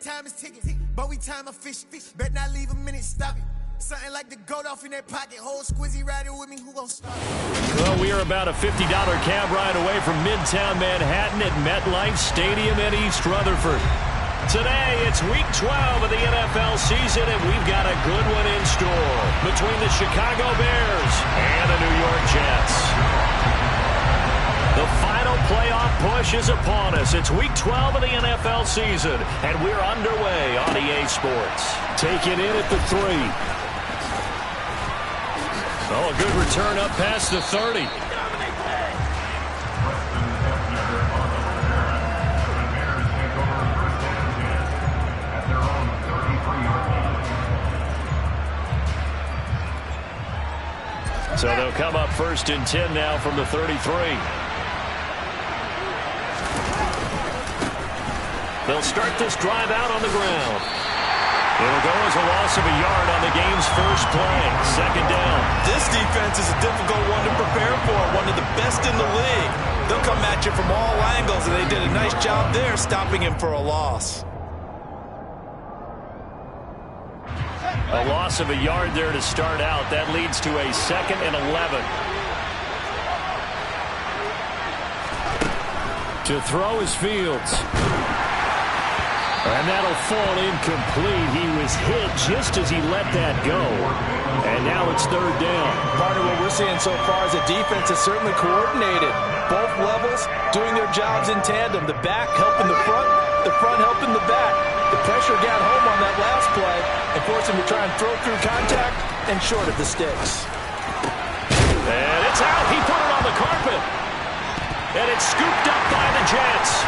time is ticking, but we time a fish. Bet not leave a minute, stop it. Something like the goat off in that pocket. Whole squizzy riding with me, who gon' stop it? Well, we are about a $50 cab ride away from Midtown Manhattan at MetLife Stadium in East Rutherford. Today, it's Week 12 of the NFL season, and we've got a good one in store between the Chicago Bears and the New York Jets. The final playoff push is upon us. It's Week 12 of the NFL season, and we're underway on EA Sports. Taking in at the 3. Oh, a good return up past the 30. So they'll come up 1st and 10 now from the 33. They'll start this drive out on the ground. It'll go as a loss of a yard on the game's first play. 2nd down. This defense is a difficult one to prepare for, one of the best in the league. They'll come at you from all angles, and they did a nice job there stopping him for a loss. A loss of a yard there to start out. That leads to a 2nd and 11. To throw is Fields. And that'll fall incomplete. He was hit just as he let that go. And now it's 3rd down. Partner, what we're seeing so far is the defense is certainly coordinated. Both levels doing their jobs in tandem. The back helping the front helping the back. The pressure got home on that last play and forced him to try and throw through contact and short of the sticks. And it's out. He put it on the carpet. And it's scooped up by the Jets.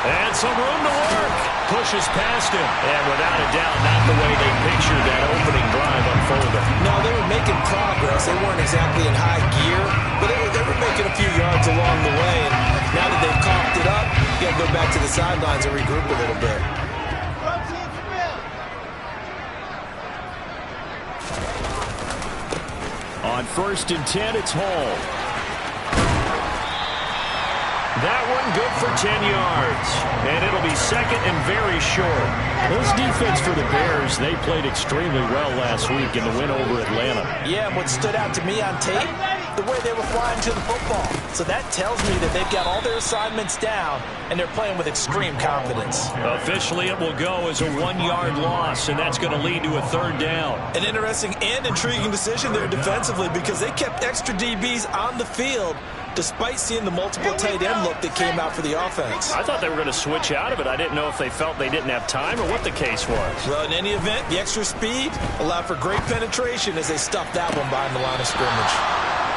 And some room to work. Pushes past him. And without a doubt, not the way they pictured that opening drive unfolded. No, they were making progress. They weren't exactly in high gear, but they were making a few yards along the way. And now that they've coughed it up, you got to go back to the sidelines and regroup a little bit. On 1st and 10, it's Hall. That one good for 10 yards. And it'll be 2nd and very short. This defense for the Bears, they played extremely well last week in the win over Atlanta. Yeah, and what stood out to me on tape, the way they were flying to the football. So that tells me that they've got all their assignments down, and they're playing with extreme confidence. Officially, it will go as a 1-yard loss, and that's going to lead to a 3rd down. An interesting and intriguing decision there defensively because they kept extra DBs on the field despite seeing the multiple tight end look that came out for the offense. I thought they were going to switch out of it. I didn't know if they felt they didn't have time or what the case was. Well, in any event, the extra speed allowed for great penetration as they stuffed that one behind the line of scrimmage.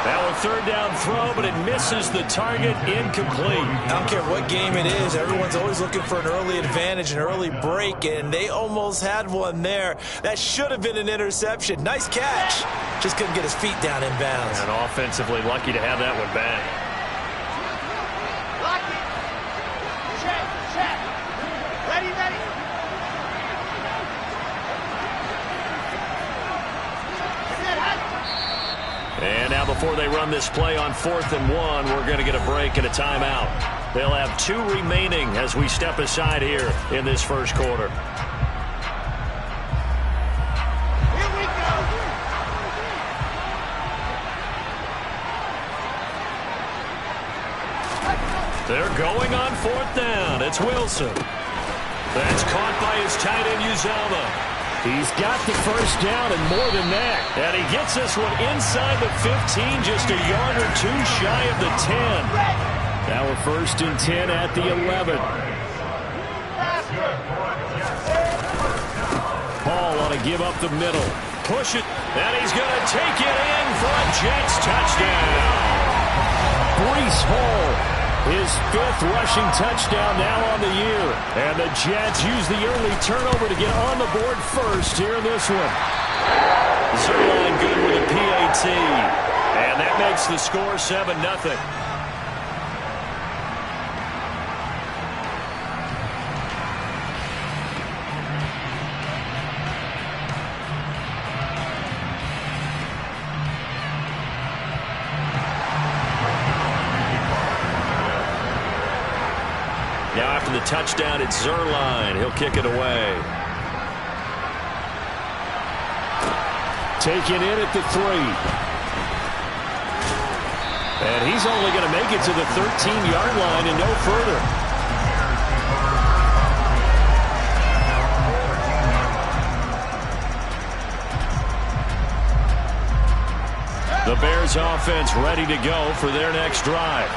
Now a 3rd down throw, but it misses the target, incomplete. I don't care what game it is. Everyone's always looking for an early advantage, an early break, and they almost had one there. That should have been an interception. Nice catch. Just couldn't get his feet down in bounds. And offensively lucky to have that one back. Lock it. Check. Ready. And now before they run this play on 4th and 1, we're going to get a break and a timeout. They'll have 2 remaining as we step aside here in this first quarter. Here we go. They're going on 4th down. It's Wilson. That's caught by his tight end, Uzomah. He's got the 1st down and more than that. And he gets this one inside the 15, just a yard or 2 shy of the 10. Now a 1st and 10 at the 11. Hall want to give up the middle. Push it. And he's going to take it in for a Jets touchdown. Breece Hall. His 5th rushing touchdown now on the year. And the Jets use the early turnover to get on the board first here in this one. Zerline good with a PAT. And that makes the score 7-0. touchdown at Zuerlein. He'll kick it away. Taken in at the 3. And he's only going to make it to the 13-yard line and no further. The Bears offense ready to go for their next drive.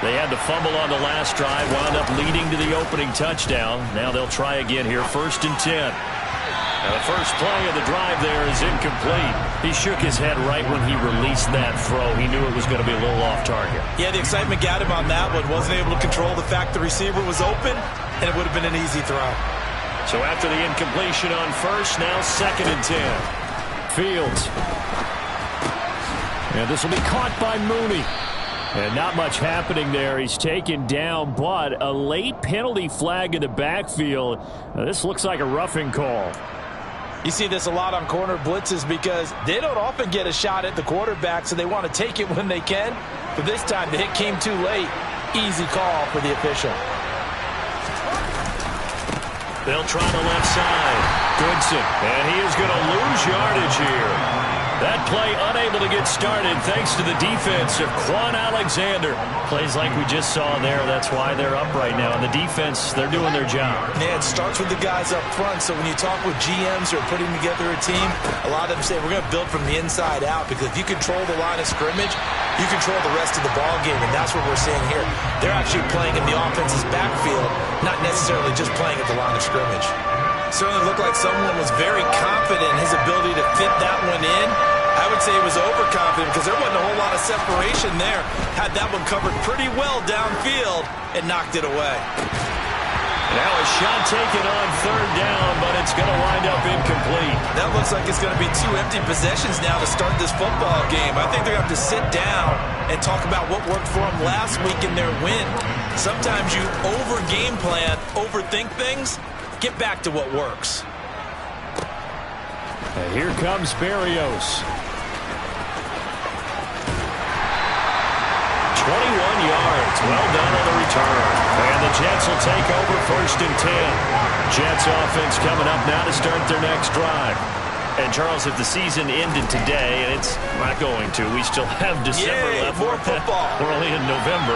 They had the fumble on the last drive, wound up leading to the opening touchdown. Now they'll try again here, 1st and 10. Now the first play of the drive there is incomplete. He shook his head right when he released that throw. He knew it was going to be a little off target. Yeah, the excitement got him on that one. Wasn't able to control the fact the receiver was open, and it would have been an easy throw. So after the incompletion on first, now 2nd and 10. Fields. And this will be caught by Mooney. And not much happening there. He's taken down, but a late penalty flag in the backfield. Now, this looks like a roughing call. You see this a lot on corner blitzes because they don't often get a shot at the quarterback, so they want to take it when they can. But this time, the hit came too late. Easy call for the official. They'll try the left side. Goodson. And he is going to lose yardage here. That play unable to get started thanks to the defense of Quan Alexander. Plays like we just saw there. That's why they're up right now. And the defense, they're doing their job. Yeah, it starts with the guys up front. So when you talk with GMs who are putting together a team, a lot of them say we're going to build from the inside out because if you control the line of scrimmage, you control the rest of the ball game. And that's what we're seeing here. They're actually playing in the offense's backfield, not necessarily just playing at the line of scrimmage. Certainly looked like someone was very confident in his ability to fit that one in. I would say he was overconfident because there wasn't a whole lot of separation there. Had that one covered pretty well downfield and knocked it away. Now a shot taken on 3rd down, but it's going to wind up incomplete. That looks like it's going to be 2 empty possessions now to start this football game. I think they're going to have to sit down and talk about what worked for them last week in their win. Sometimes you over-game plan, overthink things. Get back to what works. And here comes Berrios. 21 yards. Well done on the return. And the Jets will take over 1st and 10. Jets offense coming up now to start their next drive. And, Charles, if the season ended today, and it's not going to, we still have December left. More football. We're only in November.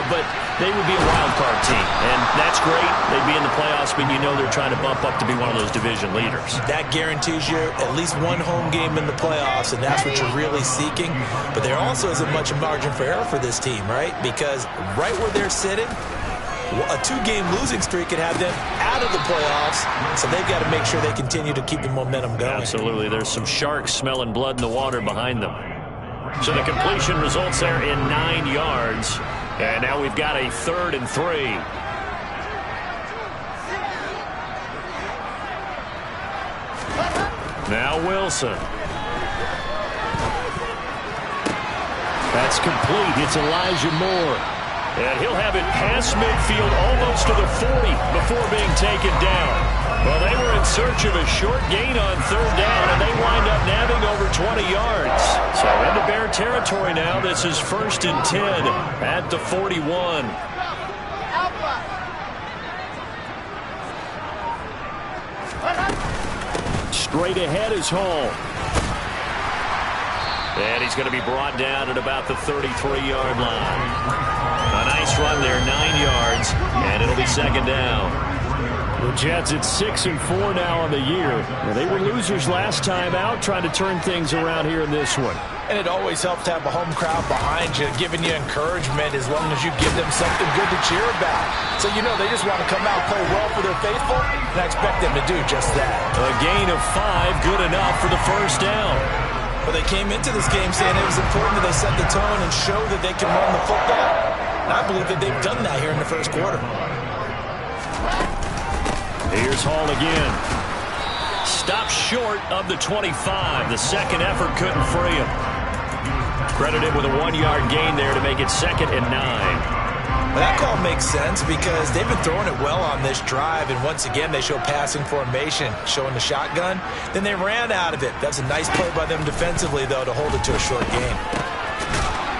But they would be a wild card team. And that's great. They'd be in the playoffs, but you know they're trying to bump up to be one of those division leaders. That guarantees you at least one home game in the playoffs, and that's what you're really seeking. But there also isn't much margin for error for this team, right? Because right where they're sitting, a 2-game losing streak could have them out of the playoffs, so they've got to make sure they continue to keep the momentum going. Absolutely. There's some sharks smelling blood in the water behind them. So the completion results there in 9 yards. And now we've got a 3rd and 3. Now Wilson. That's complete. It's Elijah Moore. And he'll have it past midfield almost to the 40 before being taken down. Well, they were in search of a short gain on 3rd down, and they wind up nabbing over 20 yards. So into Bear territory now. This is 1st and 10 at the 41. Straight ahead is Hall. And he's going to be brought down at about the 33-yard line. A nice run there, 9 yards, and it'll be 2nd down. The Jets at 6-4 now on the year. They were losers last time out, trying to turn things around here in this one. And it always helps to have a home crowd behind you, giving you encouragement as long as you give them something good to cheer about. So you know they just want to come out, play well for their faithful, and I expect them to do just that. A gain of 5, good enough for the 1st down. Well, they came into this game saying it was important that they set the tone and show that they can run the football. And I believe that they've done that here in the 1st quarter. Here's Hall again. Stopped short of the 25. The second effort couldn't free him. Credited with a 1-yard gain there to make it 2nd and 9. Well, that call makes sense because they've been throwing it well on this drive, and once again they show passing formation, showing the shotgun. Then they ran out of it. That's a nice play by them defensively, though, to hold it to a short gain.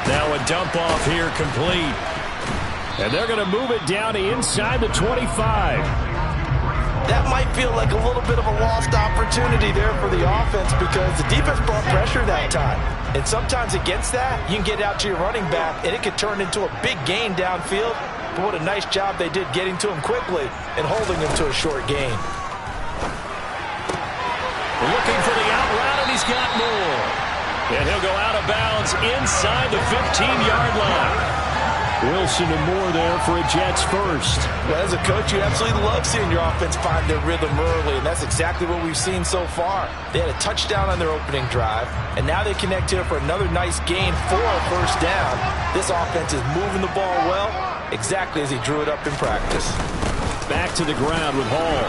Now a dump off here complete. And they're going to move it down to inside the 25. That might feel like a little bit of a lost opportunity there for the offense because the defense brought pressure that time. And sometimes against that, you can get out to your running back, and it could turn into a big gain downfield. But what a nice job they did getting to him quickly and holding him to a short gain. Looking for the out route, and he's got more. And he'll go out of bounds inside the 15-yard line. Wilson and Moore there for a Jets first. Well, as a coach, you absolutely love seeing your offense find their rhythm early, and that's exactly what we've seen so far. They had a touchdown on their opening drive, and now they connect here for another nice gain for a first down. This offense is moving the ball well, exactly as he drew it up in practice. Back to the ground with Hall.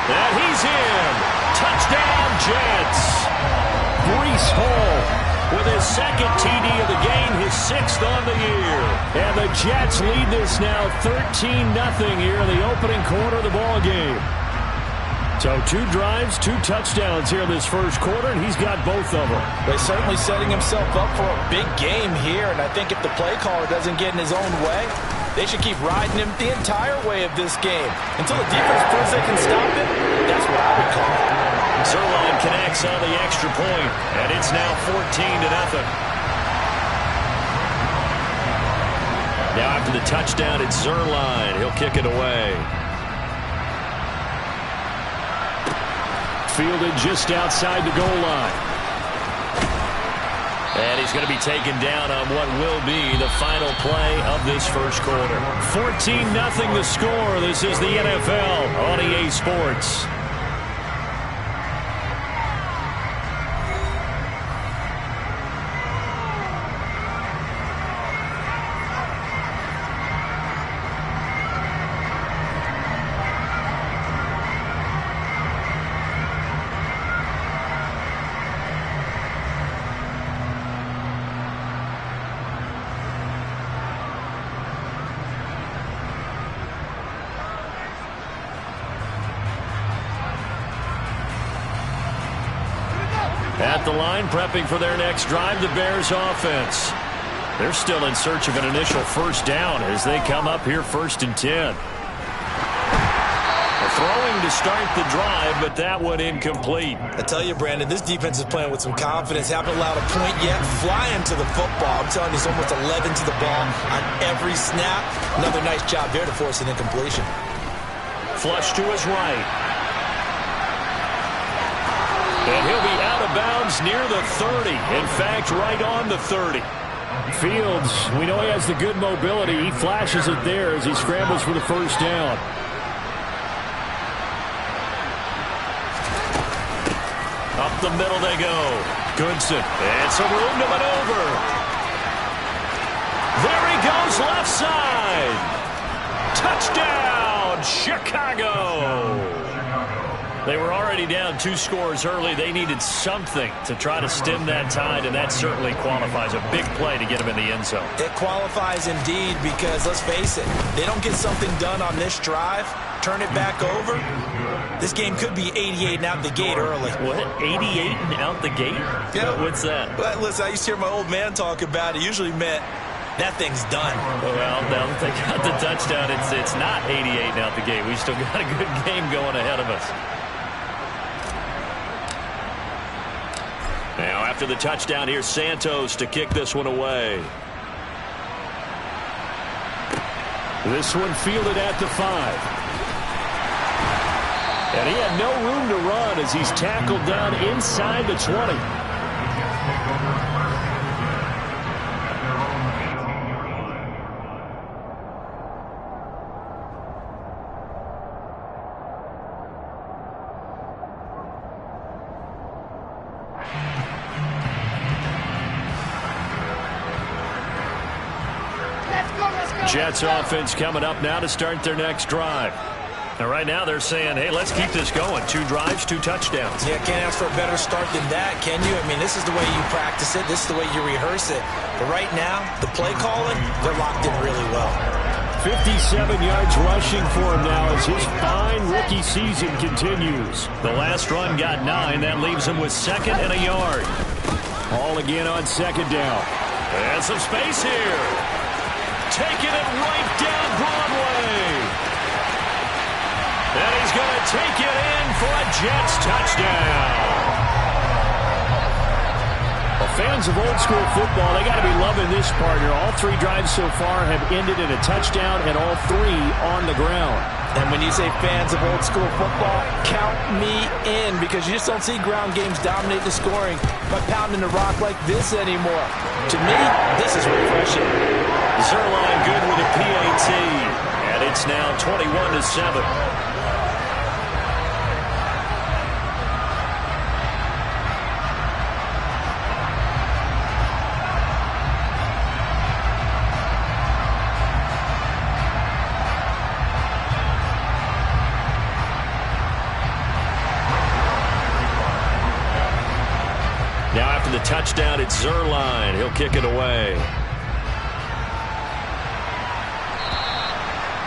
And he's in. Touchdown, Jets. Breece Hall with his second TD of the game, his 6th on the year. And the Jets lead this now 13-0 here in the opening quarter of the ball game. So 2 drives, 2 touchdowns here in this first quarter, and he's got both of them. He's certainly setting himself up for a big game here, and I think if the play caller doesn't get in his own way, they should keep riding him the entire way of this game. Until the defense proves they can stop it, that's what I would call it. Zuerlein connects on the extra point, and it's now 14-0. Now after the touchdown, it's Zuerlein. He'll kick it away. Fielded just outside the goal line. And he's going to be taken down on what will be the final play of this first quarter. 14-0 the score. This is the NFL on EA Sports. At the line, prepping for their next drive, the Bears offense. They're still in search of an initial first down as they come up here 1st and 10. Throwing to start the drive, but that one incomplete. I tell you, Brandon, this defense is playing with some confidence. Haven't allowed a point yet. Flying to the football. I'm telling you, it's almost 11 to the ball on every snap. Another nice job there to force an incompletion. Flush to his right. And he'll be out of bounds near the 30. In fact, right on the 30. Fields, we know he has the good mobility. He flashes it there as he scrambles for the first down. Up the middle they go. Goodson. And some room to maneuver. There he goes, left side. Touchdown, Chicago. They were already down 2 scores early. They needed something to try to stem that tide, and that certainly qualifies. A big play to get him in the end zone. It qualifies indeed because, let's face it, they don't get something done on this drive, turn it back over, this game could be 88 and out the gate early. What? 88 and out the gate? Yeah. What's that? Well, listen, I used to hear my old man talk about it. Usually meant that thing's done. Well, now that they got the touchdown, it's not 88 and out the gate. We still got a good game going ahead of us. Now, after the touchdown, here's Santos to kick this one away. This one fielded at the 5. And he had no room to run as he's tackled down inside the 20. Jets offense coming up now to start their next drive. And right now they're saying, hey, let's keep this going. 2 drives, 2 touchdowns. Yeah, can't ask for a better start than that, can you? I mean, this is the way you practice it. This is the way you rehearse it. But right now, the play calling, they're locked in really well. 57 yards rushing for him now as his fine rookie season continues. The last run got 9. That leaves him with 2nd and a yard. All again on 2nd down. And some space here. Taking it right down Broadway. And he's going to take it in for a Jets touchdown. Well, fans of old school football, they got to be loving this partner. All 3 drives so far have ended in a touchdown, and all 3 on the ground. And when you say fans of old school football, count me in, because you just don't see ground games dominate the scoring by pounding the rock like this anymore. To me, this is refreshing. Zuerlein good with a PAT, and it's now 21-7. Now after the touchdown, it's Zuerlein. He'll kick it away.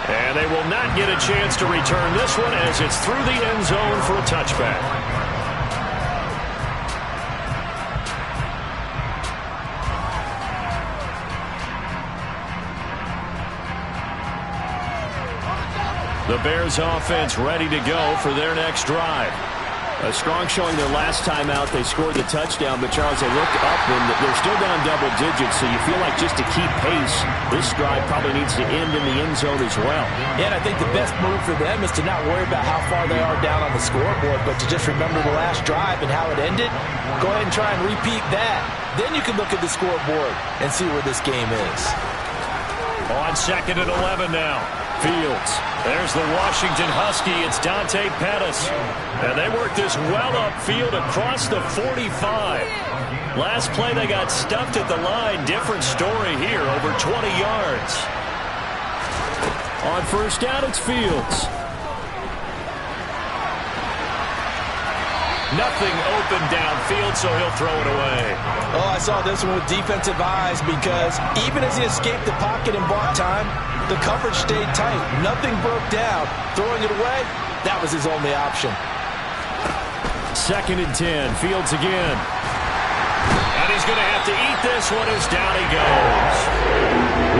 And they will not get a chance to return this one as it's through the end zone for a touchback. The Bears offense ready to go for their next drive. A strong showing their last time out. They scored the touchdown, but Charles, they looked up and they're still down double digits, so you feel like just to keep pace, this drive probably needs to end in the end zone as well. Yeah, and I think the best move for them is to not worry about how far they are down on the scoreboard, but to just remember the last drive and how it ended. Go ahead and try and repeat that. Then you can look at the scoreboard and see where this game is. On 2nd and 11 now. Fields. There's the Washington Husky. It's Dante Pettis. And they work this well upfield across the 45. Last play they got stuffed at the line. Different story here. Over 20 yards. On first down, it's Fields. Nothing open downfield, so he'll throw it away. Oh, I saw this one with defensive eyes, because even as he escaped the pocket and bought time, the coverage stayed tight. Nothing broke down. Throwing it away, that was his only option. 2nd and 10. Fields again. And he's going to have to eat this one as down he goes.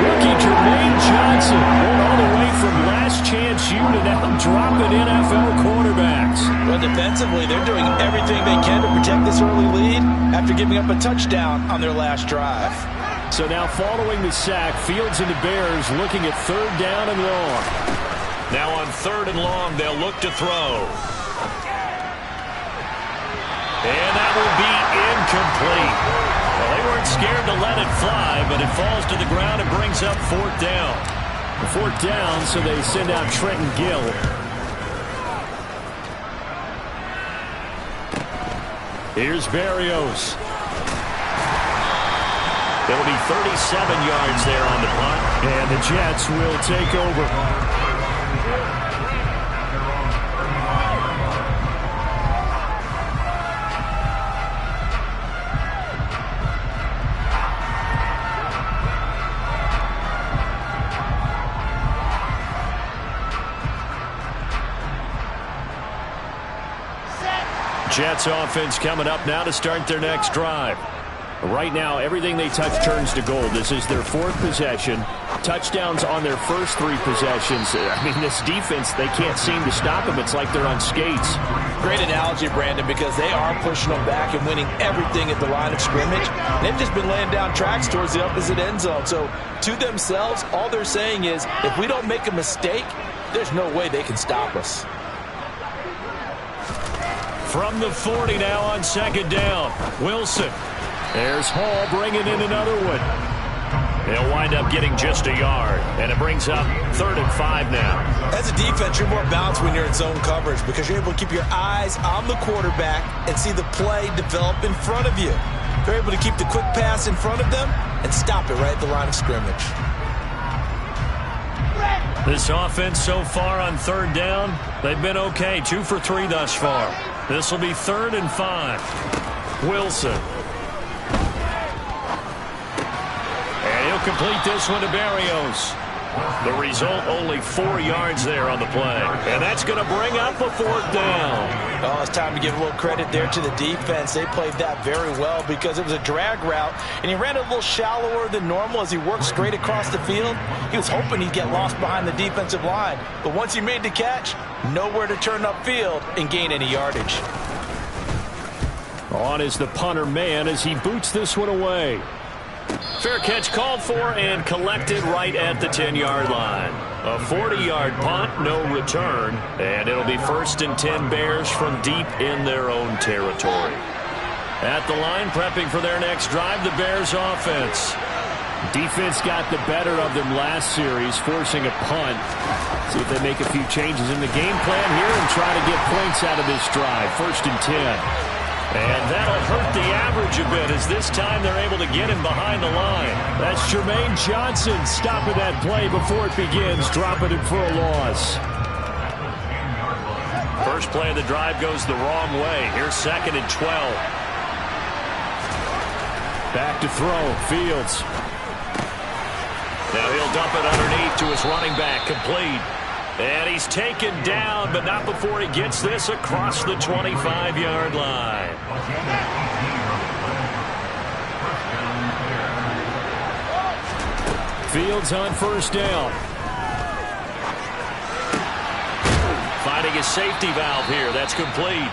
Rookie Jermaine Johnson going all the way from last chance U to now dropping NFL quarterbacks. Well, defensively, they're doing everything they can to protect this early lead after giving up a touchdown on their last drive. So now following the sack, Fields and the Bears looking at 3rd down and long. Now on 3rd and long, they'll look to throw. And that will be incomplete. Well, they weren't scared to let it fly, but it falls to the ground and brings up 4th down. 4th down, so they send out Trenton Gill. Here's Berrios. It'll be 37 yards there on the punt. And the Jets will take over. Jets offense coming up now to start their next drive. Right now, everything they touch turns to gold. This is their 4th possession. Touchdowns on their first 3 possessions. I mean, this defense, they can't seem to stop them. It's like they're on skates. Great analogy, Brandon, because they are pushing them back and winning everything at the line of scrimmage. They've just been laying down tracks towards the opposite end zone. So, to themselves, all they're saying is, if we don't make a mistake, there's no way they can stop us. From the 40 now on 2nd down. Wilson. There's Hall bringing in another one. They'll wind up getting just a yard, and it brings up 3rd and 5 now. As a defense, you're more balanced when you're in zone coverage because you're able to keep your eyes on the quarterback and see the play develop in front of you. You're able to keep the quick pass in front of them and stop it right at the line of scrimmage. This offense so far on 3rd down, they've been okay. 2 for 3 thus far. This will be 3rd and 5. Wilson. And he'll complete this one to Berrios. The result, only 4 yards there on the play. And that's going to bring up a 4th down. Oh, it's time to give a little credit there to the defense. They played that very well because it was a drag route, and he ran a little shallower than normal as he worked straight across the field. He was hoping he'd get lost behind the defensive line. But once he made the catch, nowhere to turn upfield and gain any yardage. On is the punter man as he boots this one away. Fair catch called for and collected right at the 10-yard line. A 40-yard punt, no return, and it'll be 1st and 10 Bears from deep in their own territory. At the line, prepping for their next drive, the Bears offense. Defense got the better of them last series, forcing a punt. See if they make a few changes in the game plan here and try to get points out of this drive. 1st and 10. And that'll hurt the average a bit as this time they're able to get him behind the line. That's Jermaine Johnson stopping that play before it begins, dropping it for a loss. First play of the drive goes the wrong way. Here's 2nd and 12. Back to throw, Fields. Now he'll dump it underneath to his running back, complete. And he's taken down, but not before he gets this across the 25-yard line. Fields on 1st down. Finding a safety valve here. That's complete.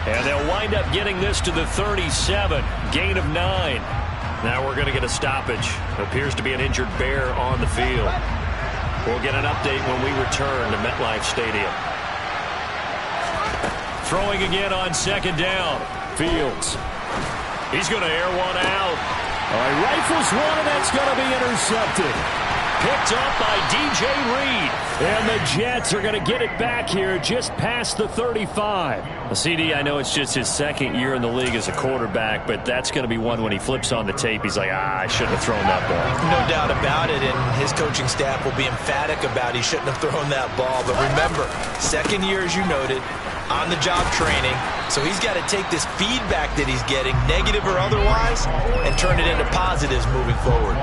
And they'll wind up getting this to the 37. Gain of 9. Now we're going to get a stoppage. Appears to be an injured Bear on the field. We'll get an update when we return to MetLife Stadium. Throwing again on 2nd down. Fields. He's going to air one out. All right, rifles one, and that's going to be intercepted. Picked up by DJ Reed. And the Jets are going to get it back here just past the 35. Well, CD, I know it's just his 2nd year in the league as a quarterback, but that's going to be one when he flips on the tape. He's like, I shouldn't have thrown that ball. No doubt about it, and his coaching staff will be emphatic about he shouldn't have thrown that ball. But remember, 2nd year, as you noted, on-the-job training. So he's got to take this feedback that he's getting, negative or otherwise, and turn it into positives moving forward.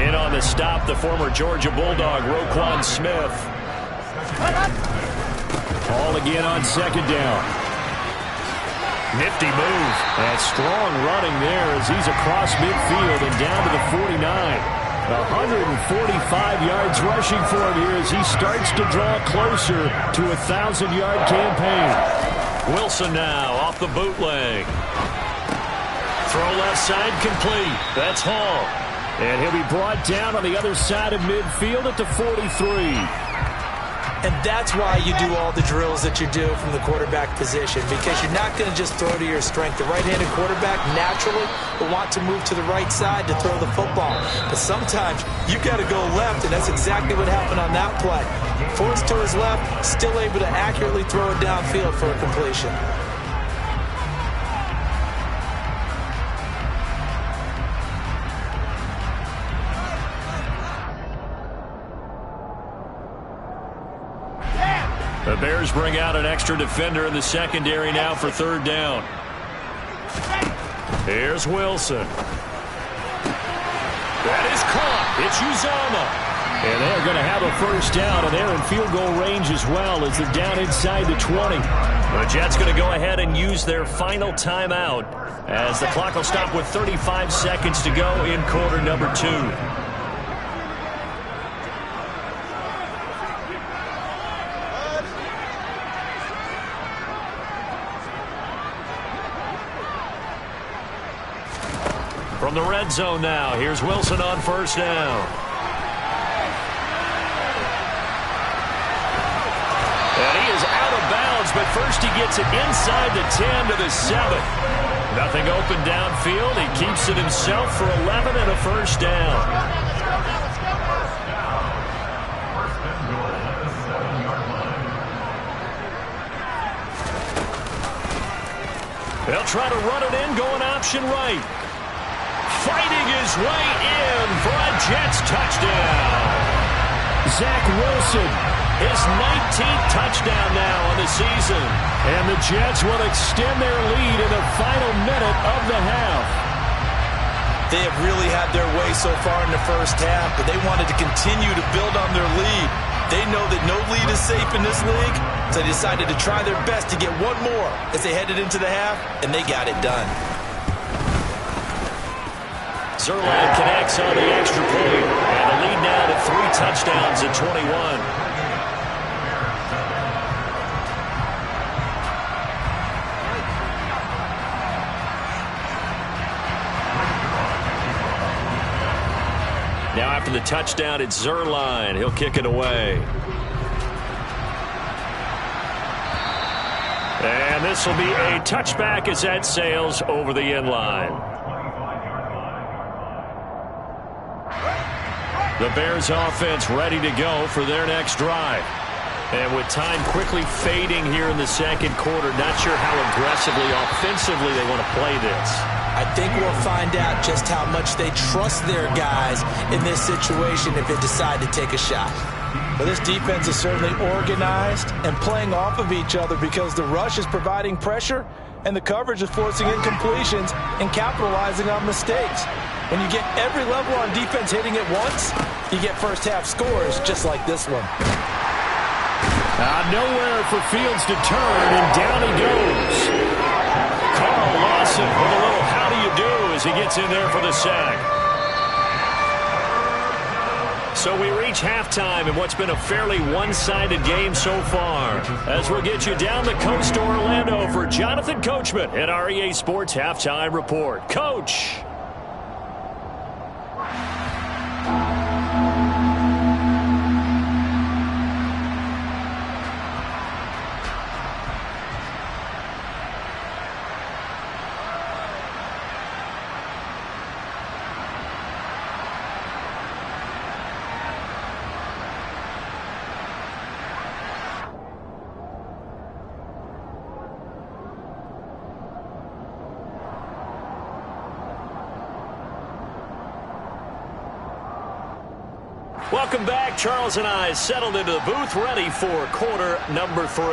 In on the stop, the former Georgia Bulldog, Roquan Smith. Ball again on 2nd down. Nifty move. And strong running there as he's across midfield and down to the 49. 145 yards rushing for him here as he starts to draw closer to a 1,000-yard campaign. Wilson now off the bootleg. Throw left side complete. That's Hall. And he'll be brought down on the other side of midfield at the 43. And that's why you do all the drills that you do from the quarterback position, because you're not going to just throw to your strength. The right-handed quarterback naturally will want to move to the right side to throw the football. But sometimes you got to go left, and that's exactly what happened on that play. Forced to his left, still able to accurately throw it downfield for a completion. The Bears bring out an extra defender in the secondary now for 3rd down. Here's Wilson. That is caught. It's Uzomah. And they're going to have a 1st down, and they're in field goal range as well as they're down inside the 20. The Jets going to go ahead and use their final timeout as the clock will stop with 35 seconds to go in quarter number 2. From the red zone now, here's Wilson on 1st down. And he is out of bounds, but first he gets it inside the 10 to the 7. Nothing open downfield. He keeps it himself for 11 and a 1st down. They'll try to run it in, going option right. Fighting his way in for a Jets touchdown. Zach Wilson, his 19th touchdown now on the season. And the Jets will extend their lead in the final minute of the half. They have really had their way so far in the first half, but they wanted to continue to build on their lead. They know that no lead is safe in this league, so they decided to try their best to get one more as they headed into the half, and they got it done. Zerline connects on the extra point, and the lead now to 3 touchdowns at 21. Now after the touchdown, it's Zerline. He'll kick it away. And this will be a touchback as that sails over the end line. The Bears offense ready to go for their next drive. And with time quickly fading here in the second quarter, not sure how aggressively, offensively they want to play this. I think we'll find out just how much they trust their guys in this situation if they decide to take a shot. But this defense is certainly organized and playing off of each other because the rush is providing pressure and the coverage is forcing incompletions and capitalizing on mistakes. When you get every level on defense hitting at once, you get first half scores just like this one. Nowhere for Fields to turn, and down he goes. Carl Lawson with a little how do you do as he gets in there for the sack. So we reach halftime in what's been a fairly one-sided game so far. As we'll get you down the coast to Orlando for Jonathan Coachman at our EA Sports Halftime Report. Coach! Welcome back. Charles and I settled into the booth ready for quarter number 3.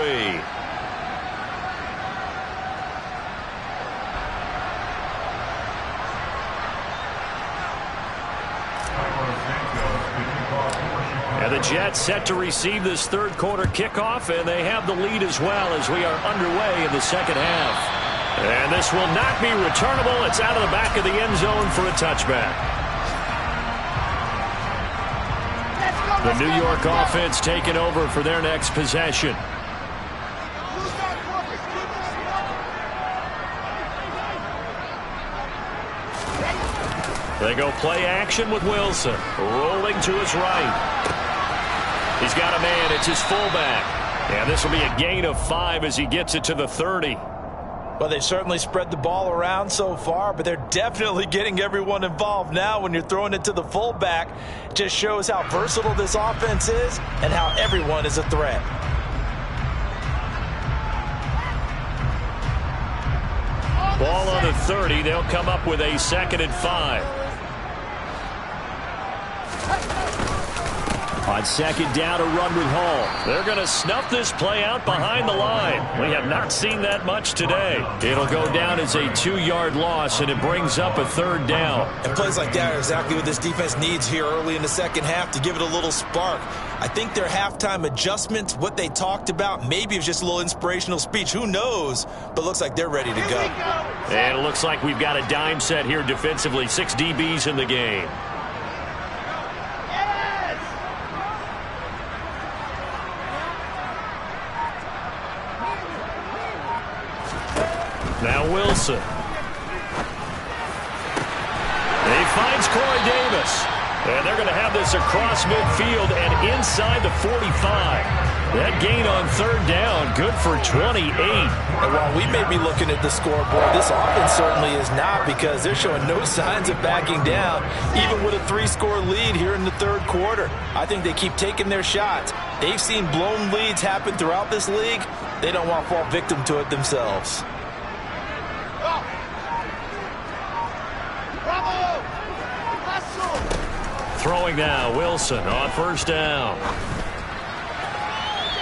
And the Jets set to receive this third quarter kickoff, and they have the lead as well as we are underway in the second half. And this will not be returnable. It's out of the back of the end zone for a touchback. The New York offense taking over for their next possession. They go play action with Wilson. Rolling to his right. He's got a man. It's his fullback. And this will be a gain of 5 as he gets it to the 30. Well, they've certainly spread the ball around so far, but they're definitely getting everyone involved now when you're throwing it to the fullback. It just shows how versatile this offense is and how everyone is a threat. Ball on the 30. They'll come up with a 2nd and 5. On 2nd down, a run with Hall. They're going to snuff this play out behind the line. We have not seen that much today. It'll go down as a 2-yard loss, and it brings up a 3rd down. And plays like that are exactly what this defense needs here early in the second half to give it a little spark. I think their halftime adjustments, what they talked about, maybe it was just a little inspirational speech. Who knows? But looks like they're ready to go. And it looks like we've got a dime set here defensively. 6 DBs in the game. Now Wilson. He finds Corey Davis. And they're going to have this across midfield and inside the 45. That gain on 3rd down, good for 28. And while we may be looking at the scoreboard, this offense certainly is not, because they're showing no signs of backing down, even with a 3-score lead here in the 3rd quarter. I think they keep taking their shots. They've seen blown leads happen throughout this league. They don't want to fall victim to it themselves. Throwing now, Wilson on 1st down.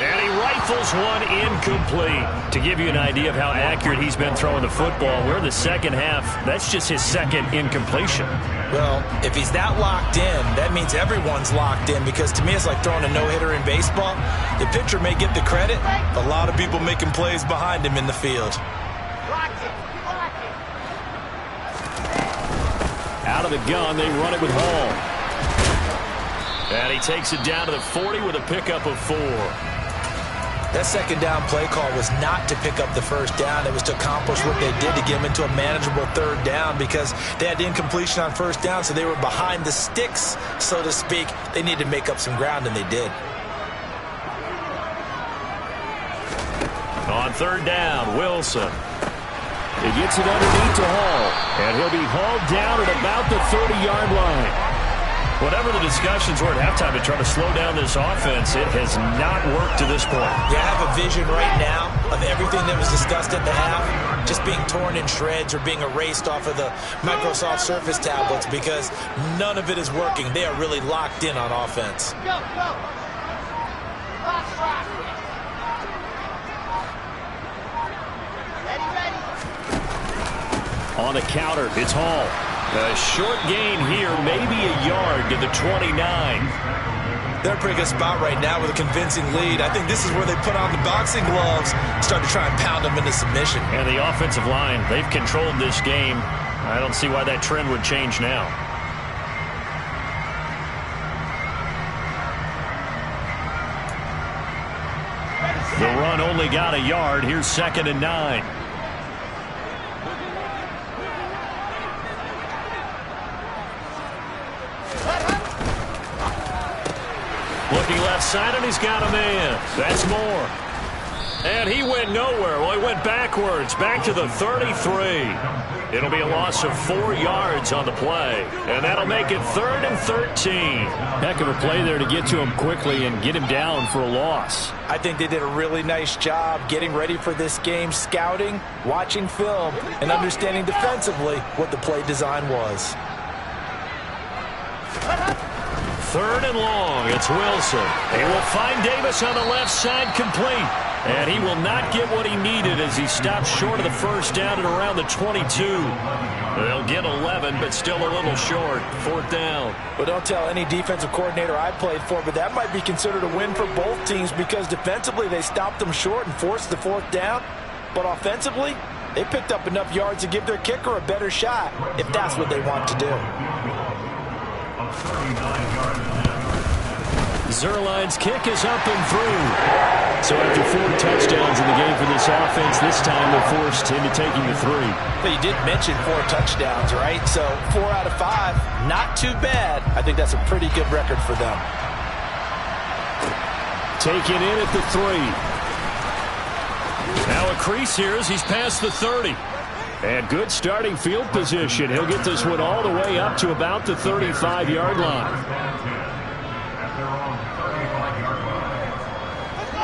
And he rifles one incomplete. To give you an idea of how accurate he's been throwing the football, we're in the second half. That's just his second incompletion. Well, if he's that locked in, that means everyone's locked in, because to me it's like throwing a no-hitter in baseball. The pitcher may get the credit, a lot of people making plays behind him in the field. Out of the gun, they run it with Hall. And he takes it down to the 40 with a pickup of 4. That second down play call was not to pick up the first down. It was to accomplish what they did to get him into a manageable third down, because they had incompletion on first down, so they were behind the sticks, so to speak. They needed to make up some ground, and they did. On third down, Wilson. He gets it underneath to Hall, and he'll be hauled down at about the 30-yard line. Whatever the discussions were at halftime to try to slow down this offense, it has not worked to this point. Yeah, I have a vision right now of everything that was discussed at the half just being torn in shreds or being erased off of the Microsoft Surface tablets, because none of it is working. They are really locked in on offense. Go, go. On the counter, it's Hall. A short gain here, maybe a yard to the 29. They're in a pretty good spot right now with a convincing lead. I think this is where they put on the boxing gloves, start to try and pound them into submission. And the offensive line, they've controlled this game. I don't see why that trend would change now. The run only got a yard. Here's 2nd and 9. Looking left side, and he's got a man. That's Moore. And he went nowhere. Well, he went backwards, back to the 33. It'll be a loss of 4 yards on the play. And that'll make it 3rd and 13. Heck of a play there to get to him quickly and get him down for a loss. I think they did a really nice job getting ready for this game, scouting, watching film, and understanding defensively what the play design was. 3rd and long. It's Wilson. He will find Davis on the left side, complete. And he will not get what he needed as he stopped short of the first down at around the 22. They'll get 11, but still a little short. 4th down. Well, don't tell any defensive coordinator I played for, but that might be considered a win for both teams, because defensively they stopped them short and forced the 4th down. But offensively, they picked up enough yards to give their kicker a better shot, if that's what they want to do. Zuerlein's kick is up and through. So after 4 touchdowns in the game for this offense, this time they're forced into taking the 3. But you did mention 4 touchdowns, right? So 4 out of 5, not too bad. I think that's a pretty good record for them. Taken in at the 3. Now a crease here as he's past the 30. And good starting field position. He'll get this one all the way up to about the 35-yard line.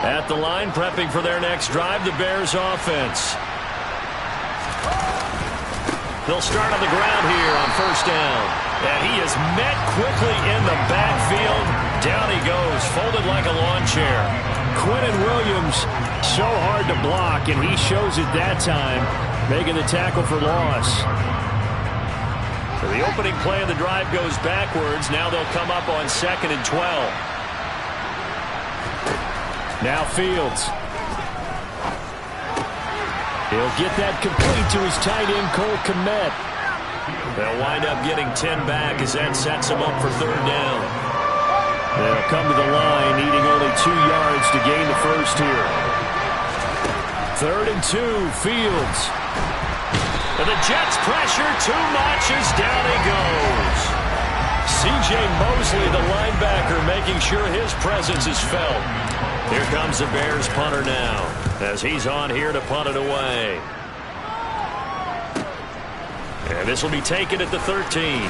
At the line, prepping for their next drive, the Bears offense. They'll start on the ground here on 1st down. And he is met quickly in the backfield. Down he goes, folded like a lawn chair. Quinnen Williams, so hard to block, and he shows it that time, making the tackle for loss. So the opening play of the drive goes backwards. Now they'll come up on 2nd and 12. Now Fields. He'll get that complete to his tight end, Cole Kmet. They'll wind up getting 10 back as that sets them up for 3rd down. They'll come to the line, needing only 2 yards to gain the first here. 3rd and 2, Fields. And the Jets pressure too much as down he goes. C.J. Mosley, the linebacker, making sure his presence is felt. Here comes the Bears punter now, as he's on here to punt it away. And this will be taken at the 13.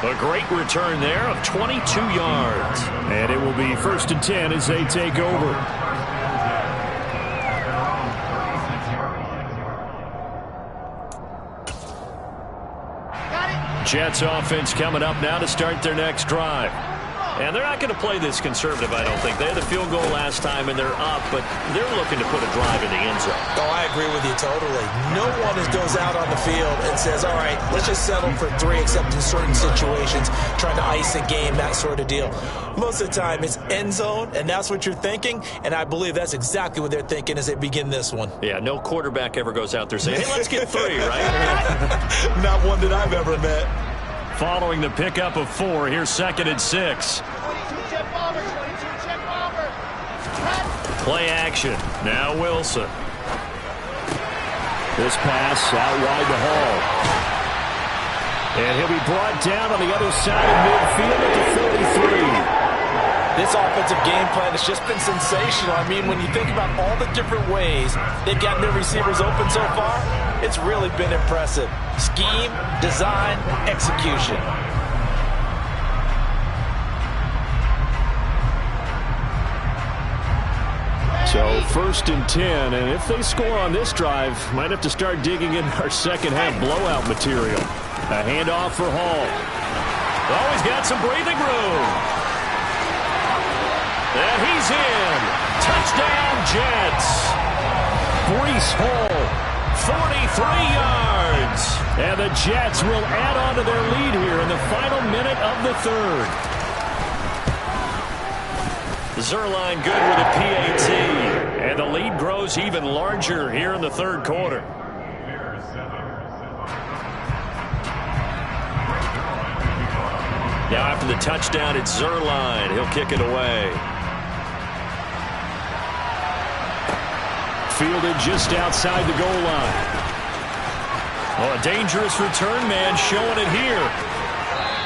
A great return there of 22 yards. And it will be 1st and 10 as they take over. Jets offense coming up now to start their next drive. And they're not going to play this conservative, I don't think. They had the field goal last time, and they're up, but they're looking to put a drive in the end zone. Oh, I agree with you totally. No one goes out on the field and says, all right, let's just settle for 3, except in certain situations, trying to ice a game, that sort of deal. Most of the time, it's end zone, and that's what you're thinking, and I believe that's exactly what they're thinking as they begin this one. Yeah, no quarterback ever goes out there saying, hey, let's get 3, right? Not one that I've ever met. Following the pickup of 4, here's 2nd and 6. Play action. Now Wilson. This pass out wide to Hall. And he'll be brought down on the other side of midfield at the 43. This offensive game plan has just been sensational. I mean, when you think about all the different ways they've gotten their receivers open so far, it's really been impressive. Scheme, design, execution. So 1st and 10, and if they score on this drive, might have to start digging in our second half blowout material. A handoff for Hall. Oh, he's got some breathing room. And he's in. Touchdown, Jets. Breece Hall, 43 yards. And the Jets will add on to their lead here in the final minute of the 3rd. Zuerlein good with a PAT. And the lead grows even larger here in the 3rd quarter. Now after the touchdown, it's Zuerlein. He'll kick it away. Fielded just outside the goal line. Oh, a dangerous return man showing it here.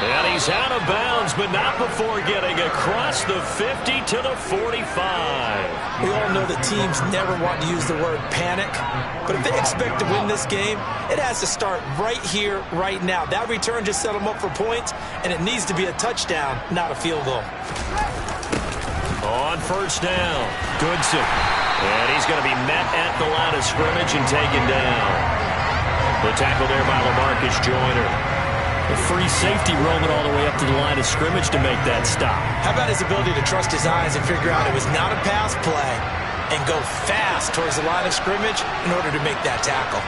And he's out of bounds, but not before getting across the 50 to the 45. We all know that teams never want to use the word panic, but if they expect to win this game, it has to start right here, right now. That return just set them up for points, and it needs to be a touchdown, not a field goal. On 1st down, Goodson. And he's going to be met at the line of scrimmage and taken down. The tackle there by LaMarcus Joyner. A free safety roaming all the way up to the line of scrimmage to make that stop. How about his ability to trust his eyes and figure out it was not a pass play and go fast towards the line of scrimmage in order to make that tackle.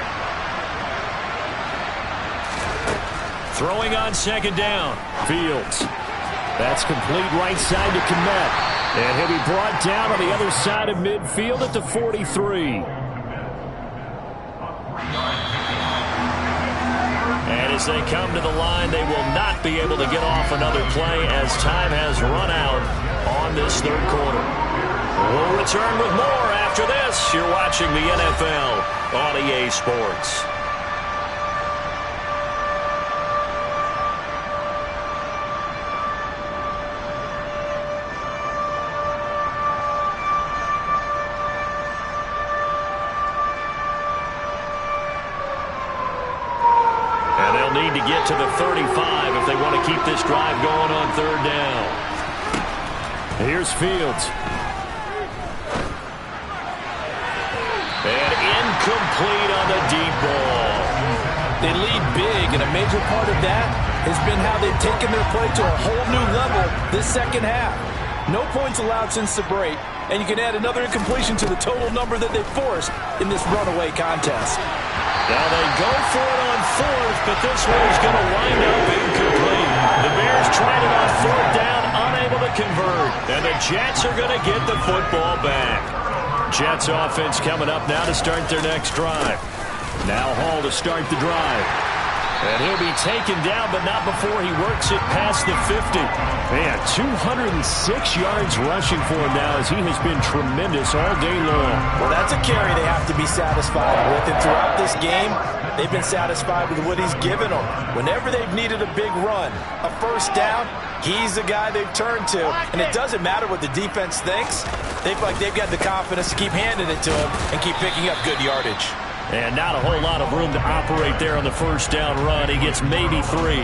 Throwing on 2nd down. Fields. That's complete right side to Kmet. And he'll be brought down on the other side of midfield at the 43. And as they come to the line, they will not be able to get off another play as time has run out on this 3rd quarter. We'll return with more after this. You're watching the NFL on EA Sports. Need to get to the 35 if they want to keep this drive going on 3rd down. Here's Fields. And incomplete on the deep ball. They lead big, and a major part of that has been how they've taken their play to a whole new level this 2nd half. No points allowed since the break, and you can add another incompletion to the total number that they forced in this runaway contest. Now they go for it on 4th, but this one is going to wind up incomplete. The Bears tried it on 4th down, unable to convert. And the Jets are going to get the football back. Jets offense coming up now to start their next drive. Now Hall to start the drive. And he'll be taken down, but not before he works it past the 50. Man, 206 yards rushing for him now as he has been tremendous all day long. Well, that's a carry they have to be satisfied with. And throughout this game, they've been satisfied with what he's given them. Whenever they've needed a big run, a 1st down, he's the guy they've turned to. And it doesn't matter what the defense thinks. They feel like they've got the confidence to keep handing it to him and keep picking up good yardage. And not a whole lot of room to operate there on the 1st down run. He gets maybe 3.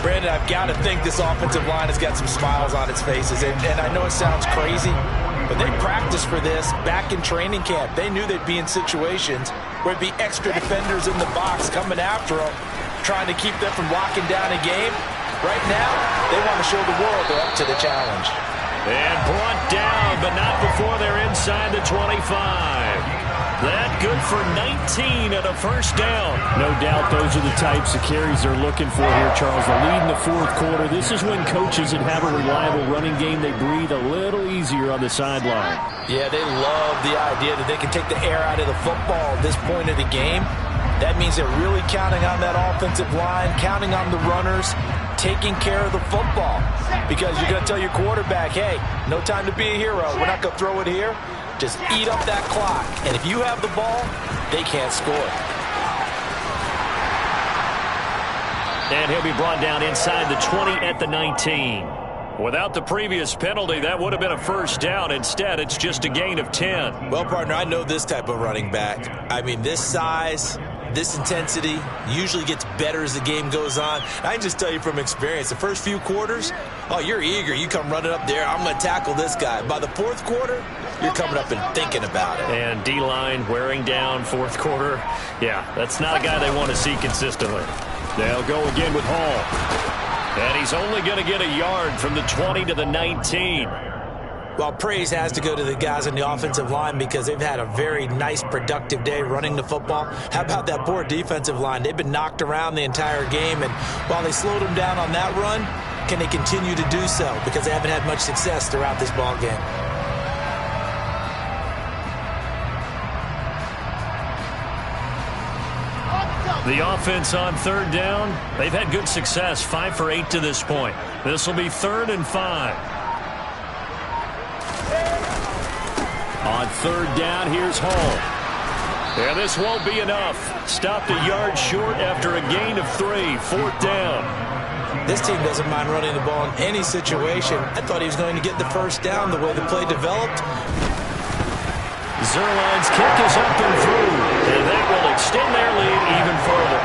Brandon, I've got to think this offensive line has got some smiles on its faces. And I know it sounds crazy, but they practiced for this back in training camp. They knew they'd be in situations where it'd be extra defenders in the box coming after them, trying to keep them from locking down a game. Right now, they want to show the world they're up to the challenge. And brought down, but not before they're inside the 25. That good for 19 and a first down. No doubt those are the types of carries they're looking for here, Charles. The lead in the fourth quarter. This is when coaches that have a reliable running game, they breathe a little easier on the sideline. Yeah, they love the idea that they can take the air out of the football at this point of the game. That means they're really counting on that offensive line, counting on the runners, taking care of the football. Because you're going to tell your quarterback, hey, no time to be a hero. We're not going to throw it here. Just eat up that clock. And if you have the ball, they can't score. And he'll be brought down inside the 20 at the 19. Without the previous penalty, that would have been a first down. Instead, it's just a gain of 10. Well, partner, I know this type of running back. I mean, this size, this intensity usually gets better as the game goes on. I can just tell you from experience, the first few quarters, oh, you're eager. You come running up there, I'm going to tackle this guy. By the fourth quarter, you're coming up and thinking about it. And D-line wearing down fourth quarter. Yeah, that's not a guy they want to see consistently. They'll go again with Hall. And he's only going to get a yard from the 20 to the 19. Well, praise has to go to the guys on the offensive line because they've had a very nice, productive day running the football. How about that poor defensive line? They've been knocked around the entire game, and while they slowed them down on that run, can they continue to do so? Because they haven't had much success throughout this ball game. The offense on third down, they've had good success, 5 for 8 to this point. This will be 3rd and 5. On third down, here's Hall. And this won't be enough. Stopped a yard short after a gain of 3, 4th down. This team doesn't mind running the ball in any situation. I thought he was going to get the first down the way the play developed. Zuerlein's kick is up and through, and that will extend their lead even further.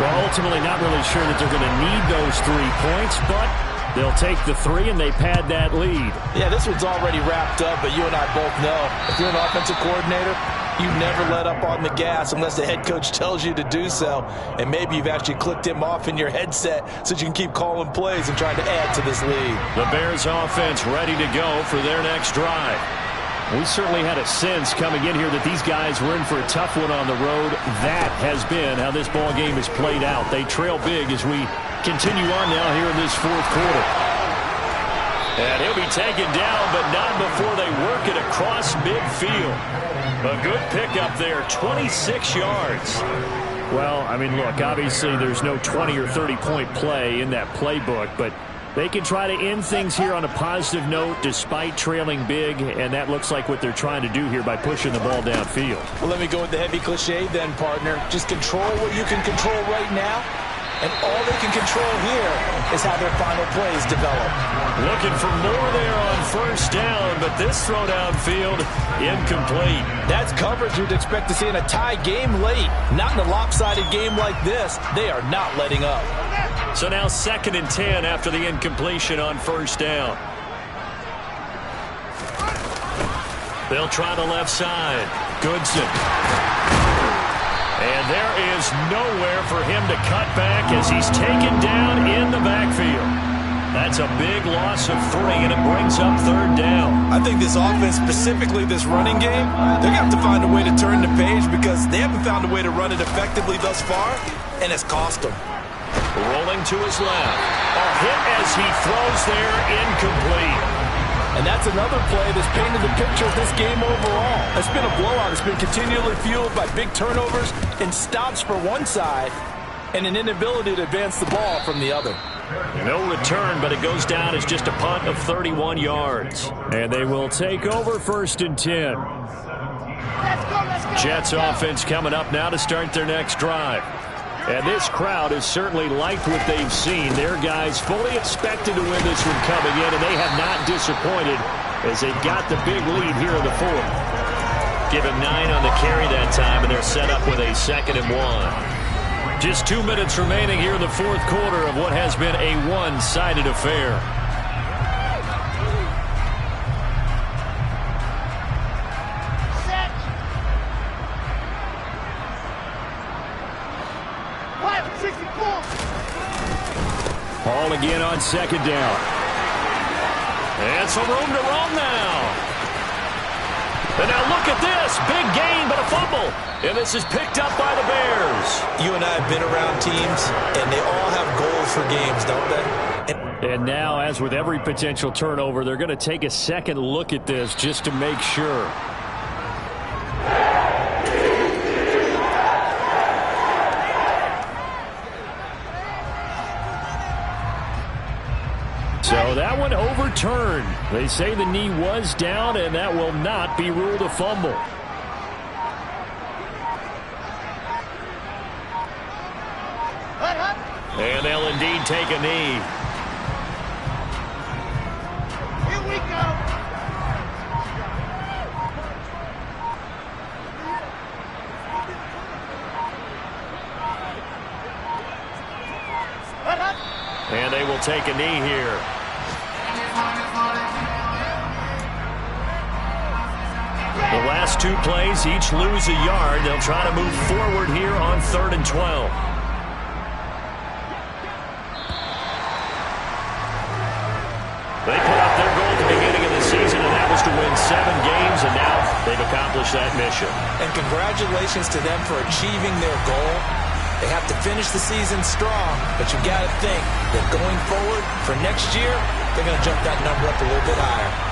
Well, ultimately not really sure that they're going to need those 3 points, but they'll take the 3 and they pad that lead. Yeah, this one's already wrapped up, but you and I both know if you're an offensive coordinator, you never let up on the gas unless the head coach tells you to do so, and maybe you've actually clicked him off in your headset so you can keep calling plays and trying to add to this lead. The Bears offense ready to go for their next drive. We certainly had a sense coming in here that these guys were in for a tough one on the road. That has been how this ball game is played out. They trail big as we continue on now here in this fourth quarter. And he'll be taken down, but not before they work it across midfield. A good pickup there, 26 yards. Well, I mean, look, obviously there's no 20 or 30-point play in that playbook, but they can try to end things here on a positive note despite trailing big, and that looks like what they're trying to do here by pushing the ball downfield. Well, let me go with the heavy cliche then, partner. Just control what you can control right now, and all they can control here is how their final plays develop. Looking for more there on first down, but this throw downfield incomplete. That's coverage you'd expect to see in a tie game late. Not in a lopsided game like this. They are not letting up. So now 2nd and 10 after the incompletion on first down. They'll try the left side. Goodson. And there is nowhere for him to cut back as he's taken down in the backfield. That's a big loss of 3, and it brings up 3rd down. I think this offense, specifically this running game, they're going to have to find a way to turn the page because they haven't found a way to run it effectively thus far, and it's cost them. Rolling to his left. A hit as he throws there, incomplete. And that's another play that's painted the picture of this game overall. It's been a blowout. It's been continually fueled by big turnovers and stops for one side and an inability to advance the ball from the other. No return, but it goes down as just a punt of 31 yards. And they will take over 1st and 10. Jets offense coming up now to start their next drive. And this crowd has certainly liked what they've seen. Their guys fully expected to win this one coming in, and they have not disappointed as they got the big lead here in the 4th. Give him 9 on the carry that time, and they're set up with a 2nd and 1. Just 2 minutes remaining here in the 4th quarter of what has been a one-sided affair. Ball again on second down. And some room to roam now. And now look at this. Big gain, but a fumble. And this is picked up by the Bears. You and I have been around teams, and they all have goals for games, don't they? And now, as with every potential turnover, they're going to take a second look at this just to make sure. So that one overturned. They say the knee was down, and that will not be ruled a fumble. And they'll indeed take a knee. Here we go. And they will take a knee here. The last two plays, each lose a yard. They'll try to move forward here on 3rd and 12. They put up their goal at the beginning of the season, and that was to win 7 games, and now they've accomplished that mission. And congratulations to them for achieving their goal. They have to finish the season strong, but you've got to think that going forward for next year, they're going to jump that number up a little bit higher.